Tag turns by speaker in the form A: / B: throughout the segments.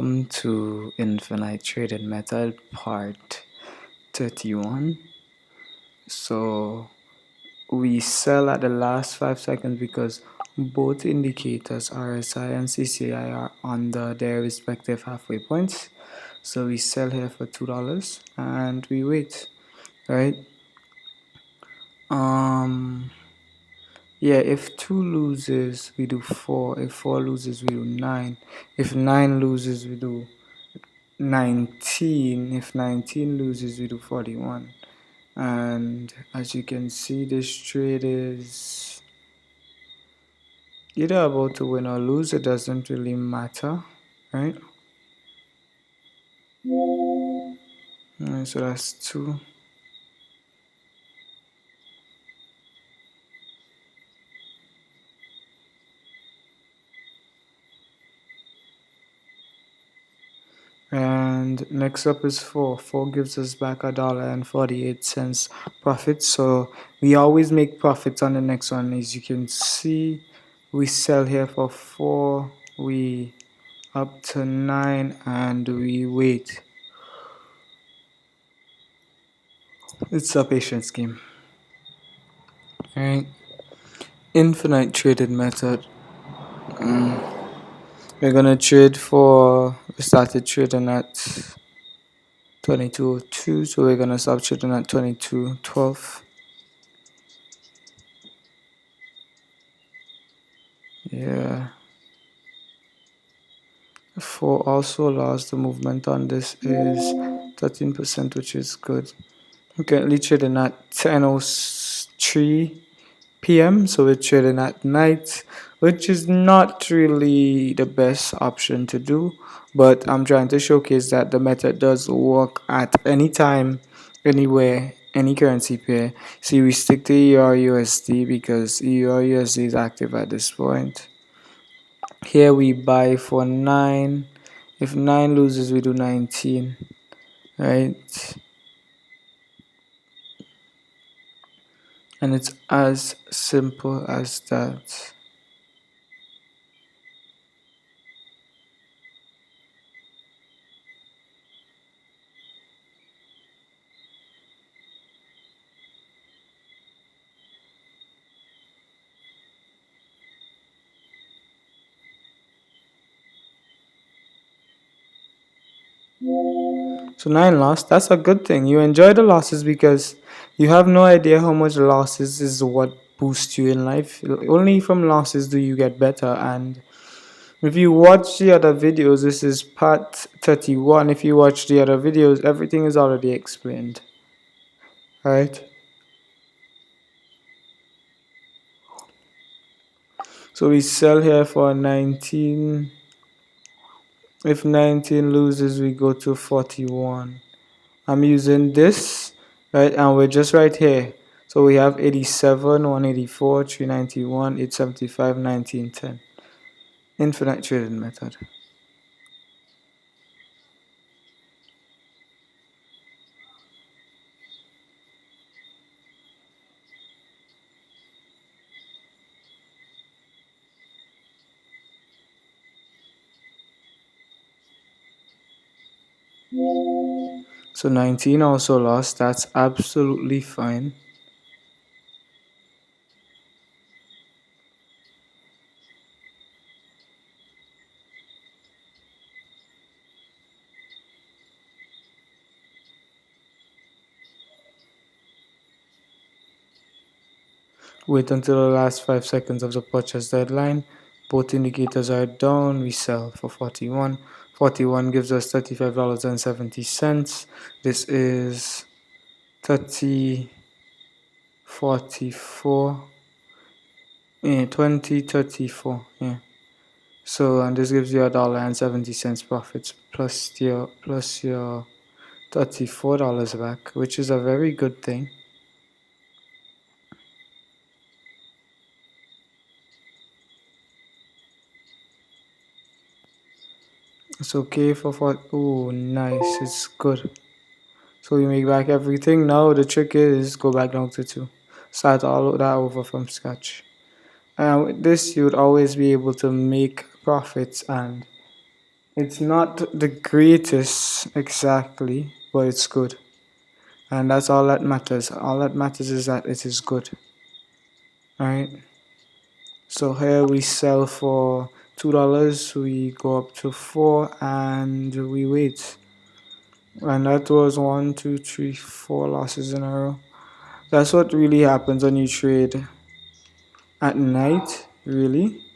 A: Welcome to Infinite Trading Method part 31. So we sell at the last 5 seconds because both indicators RSI and CCI are under their respective halfway points. So we sell here for $2 and we wait, right? Yeah, if 2 loses, we do 4. If 4 loses, we do 9. If 9 loses, we do 19. If 19 loses, we do 41. And as you can see, this trade is either about to win or lose. It doesn't really matter, right? Alright, so that's 2. And next up is 4. 4 gives us back $1.48 profit. So we always make profits on the next one. As you can see, we sell here for 4. We up to 9 and we wait. It's a patience game. Alright. Infinite trading method. We're gonna trade for, we started trading at 22.02, so we're gonna stop trading at 22.12. Yeah. 4 also allows the movement on this is 13%, which is good. We're currently trading at 10:03 p.m. so we're trading at night, which is not really the best option to do, but I'm trying to showcase that the method does work at any time, anywhere, any currency pair. See, we stick to EUR/USD because EUR/USD is active at this point. Here we buy for 9. If 9 loses, we do 19, right? And it's as simple as that. So 9 lost, that's a good thing. You enjoy the losses because you have no idea how much losses is what boosts you in life. Only from losses do you get better. And if you watch the other videos, this is part 31. If you watch the other videos, everything is already explained. Right? So we sell here for 19. If 19 loses, we go to 41. I'm using this, right? And we're just right here. So we have 87, 184, 391, 875, 1910. Infinite trading method. So 19 also lost. That's absolutely fine. Wait until the last 5 seconds of the purchase deadline. Both indicators are down. We sell for 41. 41 gives us $35.70. This is 30, 44, 20, 34. Yeah. So and this gives you $1.70 profits plus your $34 back, which is a very good thing. It's okay for oh nice, it's good. So you make back everything. Now the trick is go back down to 2. Start all of that over from scratch. And with this you would always be able to make profits and It's not the greatest exactly, but it's good. And that's all that matters. All that matters is that it is good. Alright? So here we sell for $2, we go up to 4 and we wait. And that was 1, 2, 3, 4 losses in a row. That's what really happens when you trade at night, really.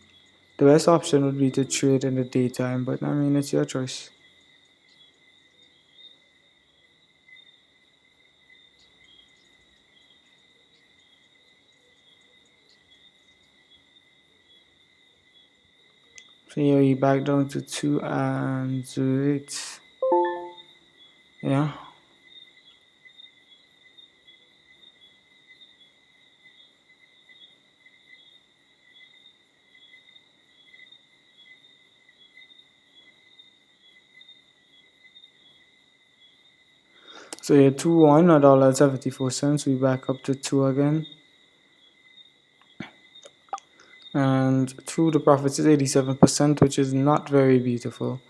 A: The best option would be to trade in the daytime, but I mean, it's your choice. So here we back down to 2 and 8. Yeah. So here 2-1, $1.74. We back up to 2 again. And through the profits is 87%, which is not very beautiful.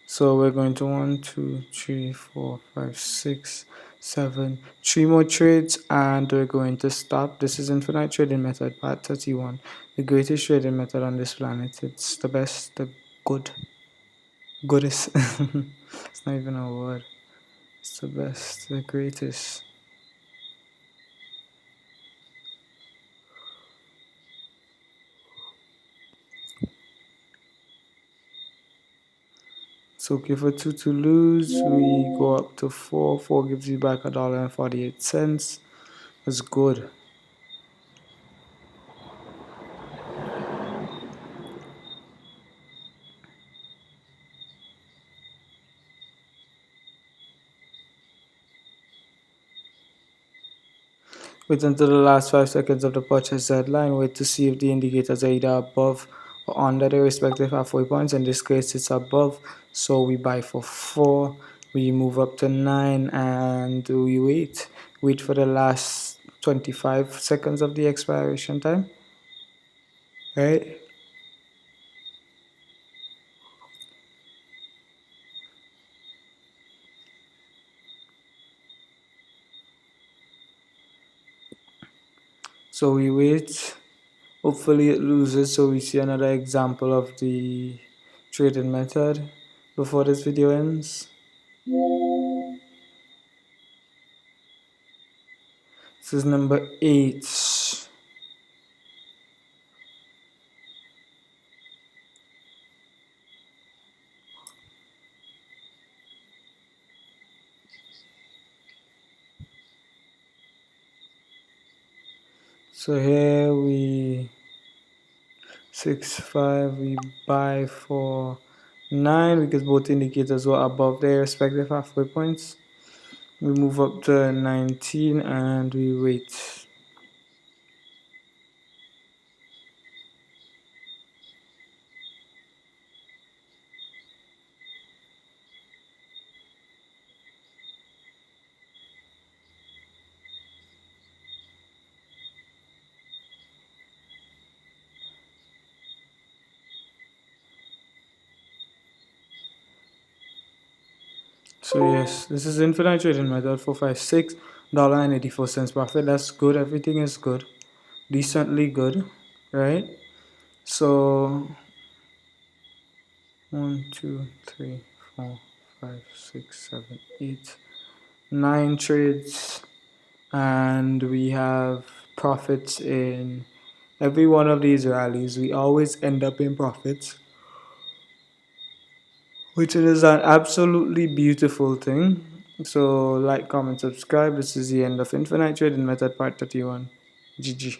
A: So we're going to 1, 2, 3, 4, 5, 6, 7, 3 more trades, and we're going to stop. This is infinite trading method, part 31, the greatest trading method on this planet. It's the best, the goodest. It's not even a word. It's the best, the greatest. So okay, for 2 to lose, we go up to 4. 4 gives you back $1.48. That's good. Wait until the last 5 seconds of the purchase deadline. Wait to see if the indicators are either above or under their respective halfway points. In this case, it's above, so we buy for 4. We move up to 9 and we wait. Wait for the last 25 seconds of the expiration time. Right? So we wait. Hopefully it loses, so we see another example of the trading method before this video ends. This is number 8. So here we 6, 5, we buy for 9 because both indicators were above their respective halfway points. We move up to 19 and we wait. So yes, this is infinite trading method 456 and 84 cents profit. That's good. Everything is good, decently good, right? So 1, 2, 3, 4, 5, 6, 7, 8, 9 trades, and we have profits in every one of these rallies. We always end up in profits, which is an absolutely beautiful thing. So like, comment, subscribe. This is the end of infinite trading method part 31. GG.